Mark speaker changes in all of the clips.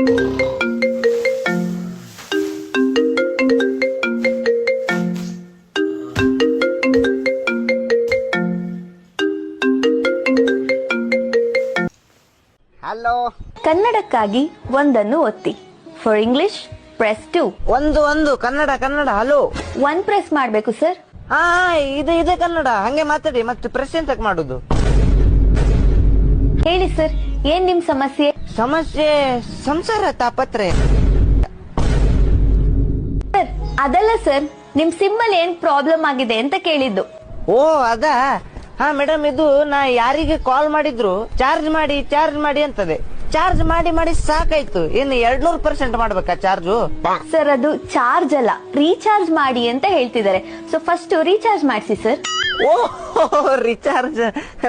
Speaker 1: Hello.
Speaker 2: ಕನ್ನಡಕ್ಕಾಗಿ ಒಂದನ್ನು ಒತ್ತಿ. For English press 2.
Speaker 1: ಒಂದು ಕನ್ನಡ ಹಲೋ.
Speaker 2: 1 ಪ್ರೆಸ್ ಮಾಡ್ಬೇಕು ಸರ್.
Speaker 1: ಹಾ ಇದೆ ಕನ್ನಡ, ಹಂಗೆ ಮಾತಾಡಿ. ಮತ್ತೆ ಪ್ರೆಸ್ ಎಂತಕ್ ಮಾಡುದು?
Speaker 2: ಹೇಳಿ ಸರ್, ಏನ್ ನಿಮ್ ಸಮಸ್ಯೆ?
Speaker 1: ಸಮಸ್ಯೆ ಸಂಸಾರ ತಾಪತ್ರೆ.
Speaker 2: ಸರ್ ಅದಲ್ಲ ಸರ್, ನಿಮ್ ಸಿಮ್ ಅಲ್ಲಿ ಏನ್ ಪ್ರಾಬ್ಲಮ್ ಆಗಿದೆ ಅಂತ ಕೇಳಿದ್ದು.
Speaker 1: ಓ ಅದಾ? ಹಾ ಮೇಡಮ್, ಇದು ನಾ ಯಾರಿಗೆ ಕಾಲ್ ಮಾಡಿದ್ರು ಚಾರ್ಜ್ ಮಾಡಿ ಅಂತದೆ. ಚಾರ್ಜ್ ಮಾಡಿ ಸಾಕಾಯ್ತು. ಇನ್ನು 200% ಮಾಡ್ಬೇಕಾ ಚಾರ್ಜು?
Speaker 2: ಸರ್ ಅದು ಚಾರ್ಜ್ ಅಲ್ಲ, ರೀಚಾರ್ಜ್ ಮಾಡಿ ಅಂತ ಹೇಳ್ತಿದ್ದಾರೆ. ಸೊ ಫಸ್ಟ್ ರೀಚಾರ್ಜ್ ಮಾಡಿಸಿ ಸರ್.
Speaker 1: ಓ ರಿಚಾರ್ಜ್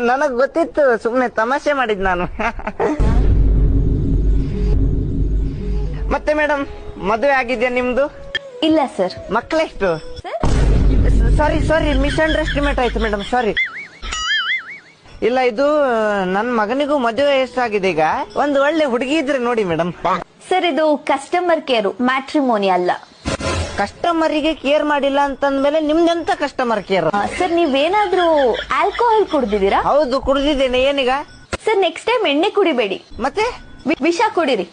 Speaker 1: ನನಗ್ ಗೊತ್ತಿತ್ತು, ಸುಮ್ನೆ ತಮಾಷೆ ಮಾಡಿದ್ ನಾನು. ಮತ್ತೆ ಮೇಡಮ್, ಮದುವೆ ಆಗಿದ್ಯಾ ನಿಮ್ದು?
Speaker 2: ಇಲ್ಲ ಸರ್.
Speaker 1: ಮಕ್ಕಳೆಷ್ಟು? ಸಾರಿ ಮಿಸ್ಅಂಡರ್ಸ್ಟಿಮೇಟ್ ಆಯ್ತು ಮೇಡಮ್, ಸಾರಿ. ಇಲ್ಲ, ಇದು ನನ್ ಮಗನಿಗೂ ಮದುವೆ ವಯಸ್ಸಾಗಿದೆ. ಈಗ ಒಂದು ಒಳ್ಳೆ ಹುಡುಗಿ ಇದ್ರೆ ನೋಡಿ ಮೇಡಮ್.
Speaker 2: ಸರ್ ಇದು ಕಸ್ಟಮರ್ ಕೇರ್, ಮ್ಯಾಟ್ರಿಮೋನಿ ಅಲ್ಲ.
Speaker 1: ಕಸ್ಟಮರಿಗೆ ಕೇರ್ ಮಾಡಿಲ್ಲ ಅಂತಂದ್ಮೇಲೆ ನಿಮ್ದೆಂತ ಕಸ್ಟಮರ್ ಕೇರ್?
Speaker 2: ಸರ್ ನೀವೇನಾದ್ರೂ ಆಲ್ಕೋಹಾಲ್ ಕುಡ್ದಿದ್ದೀರಾ?
Speaker 1: ಹೌದು, ಕುಡ್ದಿದ್ದೇನೆ. ಏನೀಗ?
Speaker 2: ಸರ್ ನೆಕ್ಸ್ಟ್ ಟೈಮ್ ಎಣ್ಣೆ ಕುಡಿಬೇಡಿ,
Speaker 1: ಮತ್ತೆ
Speaker 2: ವಿಷ ಕುಡಿರಿ.